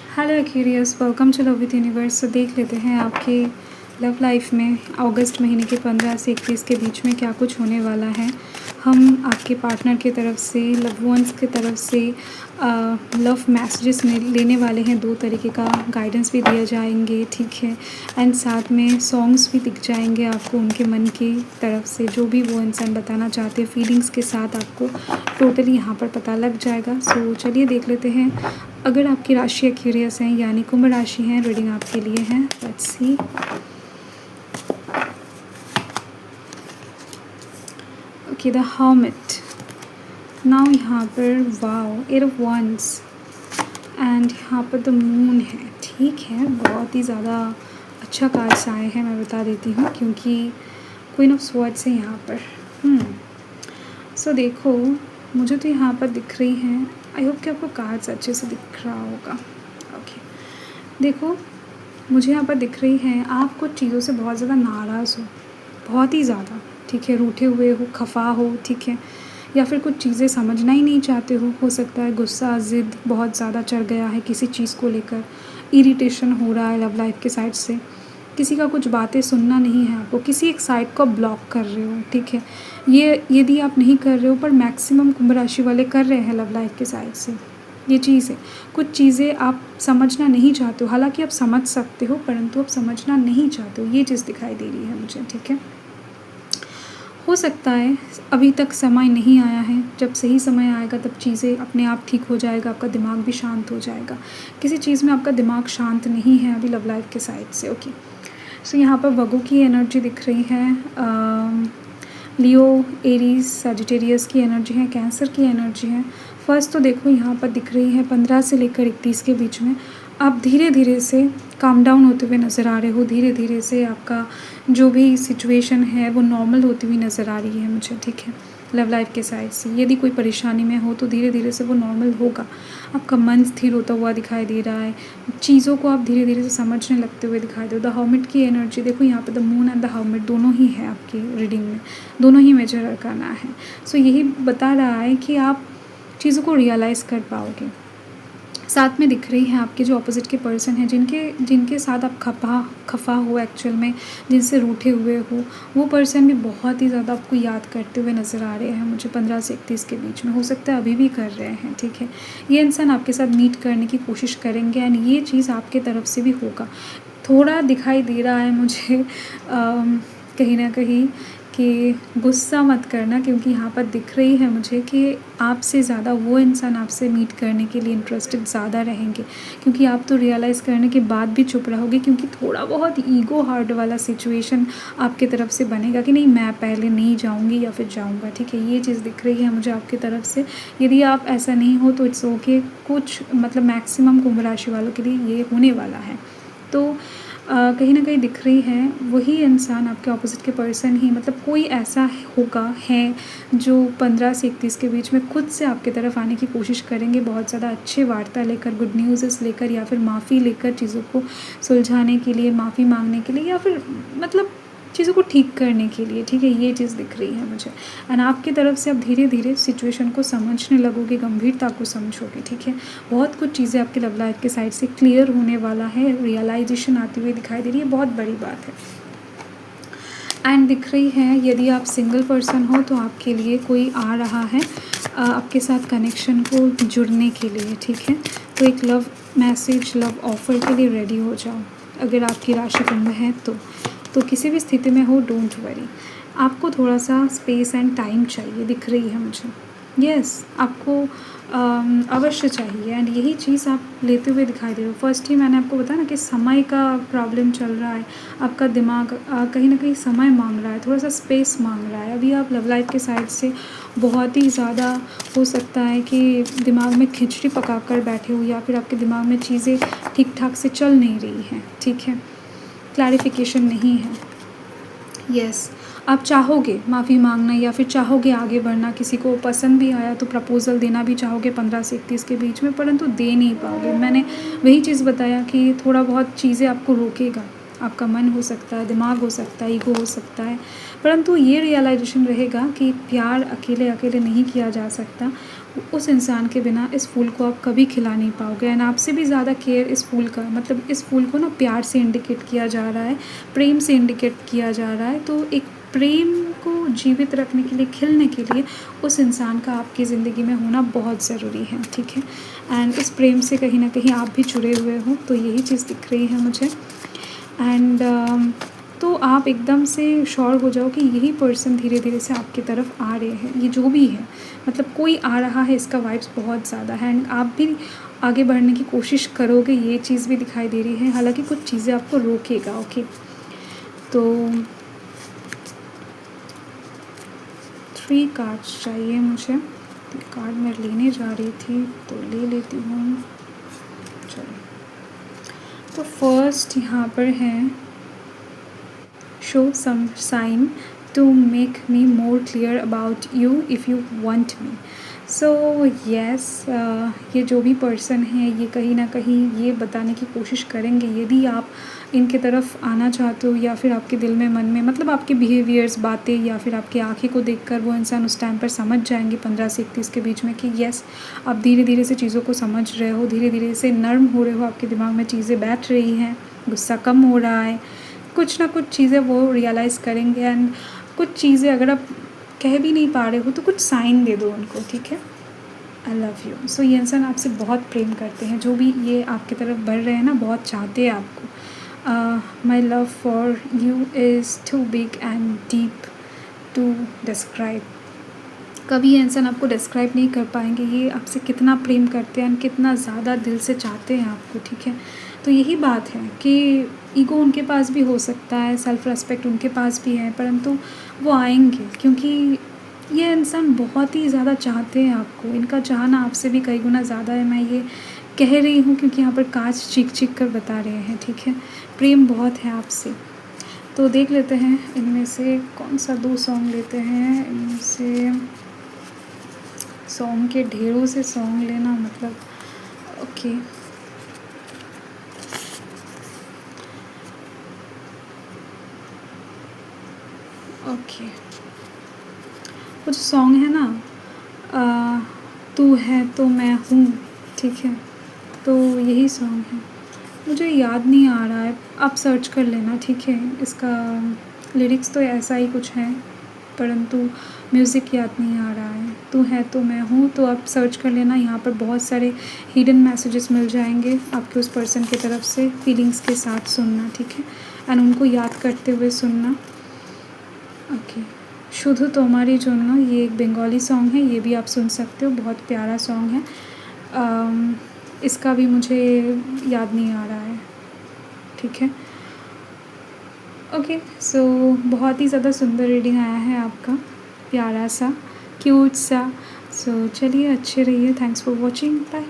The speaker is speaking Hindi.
Hello curious, welcome to love with universe. तो देख लेते हैं आपके लव लाइफ में अगस्त महीने के 15 से 21 के बीच में क्या कुछ होने वाला है। हम आपके पार्टनर की तरफ से, लव वंस की तरफ से लव मैसेजेस लेने वाले हैं। 2 तरीके का गाइडेंस भी दिए जाएंगे, ठीक है। एंड साथ में सॉन्ग्स भी दिख जाएंगे आपको उनके मन की तरफ से, जो भी वो इंसान बताना चाहते हैं फीलिंग्स के साथ आपको टोटली यहाँ पर पता लग जाएगा। सो चलिए देख लेते हैं। अगर आपकी राशि एक्यूरियस हैं यानी कुंभ राशि हैं, रीडिंग आपके लिए है। Let's see. Okay, the hermit. Now यहाँ पर वाओ, 8 ऑफ wands एंड यहाँ पर द मून है, ठीक है। बहुत ही ज़्यादा अच्छा कार्ड्स आए हैं, मैं बता देती हूँ, क्योंकि क्वीन ऑफ स्वॉर्ड्स है यहाँ पर। सो देखो, मुझे तो यहाँ पर दिख रही हैं। आई होप कि आपको कार्ड्स अच्छे से दिख रहा होगा। ओके, देखो मुझे यहाँ पर दिख रही हैं आप कुछ चीज़ों से बहुत ज़्यादा नाराज़ हो, बहुत ही ज़्यादा, ठीक है। रूठे हुए हो, खफा हो, ठीक है। या फिर कुछ चीज़ें समझना ही नहीं चाहते हो सकता है गुस्सा, ज़िद बहुत ज़्यादा चढ़ गया है किसी चीज़ को लेकर, इरिटेशन हो रहा है लव लाइफ के साइड से, किसी का कुछ बातें सुनना नहीं है आपको, किसी एक साइड को ब्लॉक कर रहे हो, ठीक है। ये यदि आप नहीं कर रहे हो, पर मैक्सिमम कुंभ राशि वाले कर रहे हैं लव लाइफ के साइड से, ये चीज़ है। कुछ चीज़ें आप समझना नहीं चाहते हो, हालांकि आप समझ सकते हो परंतु आप समझना नहीं चाहते हो, ये चीज़ दिखाई दे रही है मुझे, ठीक है। हो सकता है अभी तक समय नहीं आया है, जब सही समय आएगा तब चीज़ें अपने आप ठीक हो जाएगा, आपका दिमाग भी शांत हो जाएगा। किसी चीज़ में आपका दिमाग शांत नहीं है अभी लव लाइफ के साइड से। ओके, सो यहाँ पर वगु की एनर्जी दिख रही है, लियो, एरीज, सजिटेरियस की एनर्जी है, कैंसर की एनर्जी है। फर्स्ट तो देखो यहाँ पर दिख रही है 15 से लेकर 31 के बीच में आप धीरे धीरे से काम डाउन होते हुए नज़र आ रहे हो। धीरे धीरे से आपका जो भी सिचुएशन है वो नॉर्मल होती हुई नज़र आ रही है मुझे, ठीक है। लव लाइफ के साइड से यदि कोई परेशानी में हो तो धीरे धीरे से वो नॉर्मल होगा। आपका मन स्थिर होता हुआ दिखाई दे रहा है, चीज़ों को आप धीरे धीरे से समझने लगते हुए दिखाई दे। द हर्मिट की एनर्जी देखो यहाँ पे, the moon and the hermit दोनों ही है आपकी रीडिंग में, दोनों ही मेजर अरकाना है। सो यही बता रहा है कि आप चीज़ों को रियलाइज़ कर पाओगे। साथ में दिख रही हैं आपके जो अपोजिट के पर्सन हैं, जिनके साथ आप खफा हो एक्चुअल में, जिनसे रूठे हुए हो, वो पर्सन भी बहुत ही ज़्यादा आपको याद करते हुए नज़र आ रहे हैं मुझे 15 से 31 के बीच में। हो सकता है अभी भी कर रहे हैं, ठीक है। ये इंसान आपके साथ मीट करने की कोशिश करेंगे एंड ये चीज़ आपके तरफ से भी होगा। थोड़ा दिखाई दे रहा है मुझे कहीं ना कहीं कि गुस्सा मत करना, क्योंकि यहाँ पर दिख रही है मुझे कि आपसे ज़्यादा वो इंसान आपसे मीट करने के लिए इंटरेस्टेड ज़्यादा रहेंगे, क्योंकि आप तो रियलाइज़ करने के बाद भी चुप रहोगे, क्योंकि थोड़ा बहुत ईगो हार्ट वाला सिचुएशन आपके तरफ से बनेगा कि नहीं मैं पहले नहीं जाऊँगी या फिर जाऊँगा, ठीक है। ये चीज़ दिख रही है मुझे आपकी तरफ से। यदि आप ऐसा नहीं हो तो इट्स ओके, कुछ मतलब मैक्सिमम कुंभ राशि वालों के लिए ये होने वाला है। तो कहीं ना कहीं दिख रही है वही इंसान आपके ऑपोजिट के पर्सन ही, मतलब कोई ऐसा होगा है जो 15 से 31 के बीच में खुद से आपके तरफ आने की कोशिश करेंगे, बहुत ज़्यादा अच्छे वार्ता लेकर, गुड न्यूज़ लेकर, या फिर माफ़ी लेकर, चीज़ों को सुलझाने के लिए, माफ़ी मांगने के लिए, या फिर मतलब चीज़ों को ठीक करने के लिए, ठीक है। ये चीज़ दिख रही है मुझे एंड आपकी तरफ से आप धीरे धीरे सिचुएशन को समझने लगोगे, गंभीरता को समझोगे, ठीक है। बहुत कुछ चीज़ें आपके लव लाइफ के साइड से क्लियर होने वाला है, रियलाइजेशन आती हुई दिखाई दे रही है, बहुत बड़ी बात है। एंड दिख रही है यदि आप सिंगल पर्सन हो तो आपके लिए कोई आ रहा है आपके साथ कनेक्शन को जुड़ने के लिए, ठीक है। तो एक लव मैसेज, लव ऑफ़र के लिए रेडी हो जाओ अगर आपकी राशि कुंभ है तो किसी भी स्थिति में हो, डोंट वरी। आपको थोड़ा सा स्पेस एंड टाइम चाहिए दिख रही है मुझे। यस, आपको अवश्य चाहिए एंड यही चीज़ आप लेते हुए दिखाई दे रहे हो। फर्स्ट ही मैंने आपको बताया ना कि समय का प्रॉब्लम चल रहा है, आपका दिमाग कहीं ना कहीं समय मांग रहा है, थोड़ा सा स्पेस मांग रहा है। अभी आप लव लाइफ के साइड से बहुत ही ज़्यादा हो सकता है कि दिमाग में खिचड़ी पका कर बैठे हो, या फिर आपके दिमाग में चीज़ें ठीक ठाक से चल नहीं रही हैं, ठीक है। क्लैरिफिकेशन नहीं है। यस, आप चाहोगे माफ़ी मांगना या फिर चाहोगे आगे बढ़ना, किसी को पसंद भी आया तो प्रपोज़ल देना भी चाहोगे 15 से 31 के बीच में, परंतु दे नहीं पाओगे। मैंने वही चीज़ बताया कि थोड़ा बहुत चीज़ें आपको रोकेगा, आपका मन हो सकता है, दिमाग हो सकता है, ईगो हो सकता है, परंतु ये रियलाइजेशन रहेगा कि प्यार अकेले अकेले नहीं किया जा सकता। उस इंसान के बिना इस फूल को आप कभी खिला नहीं पाओगे। एंड आपसे भी ज़्यादा केयर इस फूल का, मतलब इस फूल को ना प्यार से इंडिकेट किया जा रहा है, प्रेम से इंडिकेट किया जा रहा है। तो एक प्रेम को जीवित रखने के लिए, खिलने के लिए उस इंसान का आपकी ज़िंदगी में होना बहुत ज़रूरी है, ठीक है। एंड इस प्रेम से कहीं ना कहीं आप भी जुड़े हुए हो, तो यही चीज़ दिख रही है मुझे। एंड तो आप एकदम से श्योर हो जाओ कि यही पर्सन धीरे धीरे से आपकी तरफ आ रहे हैं। ये जो भी है, मतलब कोई आ रहा है, इसका वाइब्स बहुत ज़्यादा है। एंड आप भी आगे बढ़ने की कोशिश करोगे, ये चीज़ भी दिखाई दे रही है। हालांकि कुछ चीज़ें आपको रोकेगा, ओके। तो 3 कार्ड्स चाहिए मुझे। कार्ड मैं लेने जा रही थी तो ले लेती हूँ। चलो, तो फर्स्ट यहाँ पर है, show some sign to make me more clear about you if you want me. So yes, ये जो भी पर्सन है, ये कहीं ना कहीं ये बताने की कोशिश करेंगे, यदि आप इनके तरफ आना चाहते हो, या फिर आपके दिल में, मन में, मतलब आपके बिहेवियर्स, बातें, या फिर आपकी आंखें को देखकर वो इंसान उस टाइम पर समझ जाएंगे 15 से 31 के बीच में कि येस, आप धीरे धीरे से चीज़ों को समझ रहे हो, धीरे धीरे से नर्म हो रहे हो, आपके दिमाग में चीज़ें बैठ रही हैं, गुस्सा कम हो रहा है, कुछ ना कुछ चीज़ें वो रियलाइज़ करेंगे। एंड कुछ चीज़ें अगर आप कह भी नहीं पा रहे हो तो कुछ साइन दे दो उनको, ठीक है। I love you. सो ये इंसान आपसे बहुत प्रेम करते हैं, जो भी ये आपकी तरफ बढ़ रहे हैं ना, बहुत चाहते हैं आपको। My love for you is too big and deep to describe. कभी ये इंसान आपको डिस्क्राइब नहीं कर पाएंगे, ये आपसे कितना प्रेम करते हैं, कितना ज़्यादा दिल से चाहते हैं आपको, ठीक है। तो यही बात है कि ईगो उनके पास भी हो सकता है, सेल्फ रिस्पेक्ट उनके पास भी है, परंतु वो आएंगे, क्योंकि ये इंसान बहुत ही ज़्यादा चाहते हैं आपको। इनका चाहना आपसे भी कई गुना ज़्यादा है। मैं ये कह रही हूँ क्योंकि यहाँ पर कांच चीख चीख कर बता रहे हैं, ठीक है। प्रेम बहुत है आपसे। तो देख लेते हैं इनमें से कौन सा 2 सॉन्ग लेते हैं। इनमें से सॉन्ग के ढेरों से सॉन्ग लेना, मतलब ओके। ओके, वो जो सॉन्ग है ना, तू है तो मैं हूँ, ठीक है, तो यही सॉन्ग है। मुझे याद नहीं आ रहा है, आप सर्च कर लेना, ठीक है। इसका लिरिक्स तो ऐसा ही कुछ है, परंतु म्यूज़िक याद नहीं आ रहा है। तू है तो मैं हूँ, तो आप सर्च कर लेना। यहाँ पर बहुत सारे हिडन मैसेजेस मिल जाएंगे आपके उस पर्सन की तरफ से। फीलिंग्स के साथ सुनना, ठीक है, एंड उनको याद करते हुए सुनना, ओके। शुद्ध तुम्हारी जोन्नो, ये एक बंगाली सॉन्ग है, ये भी आप सुन सकते हो, बहुत प्यारा सॉन्ग है। इसका भी मुझे याद नहीं आ रहा है, ठीक है। ओके, सो बहुत ही ज़्यादा सुंदर रीडिंग आया है आपका, प्यारा सा, क्यूट सा। सो चलिए, अच्छे रहिए। Thanks for watching, bye.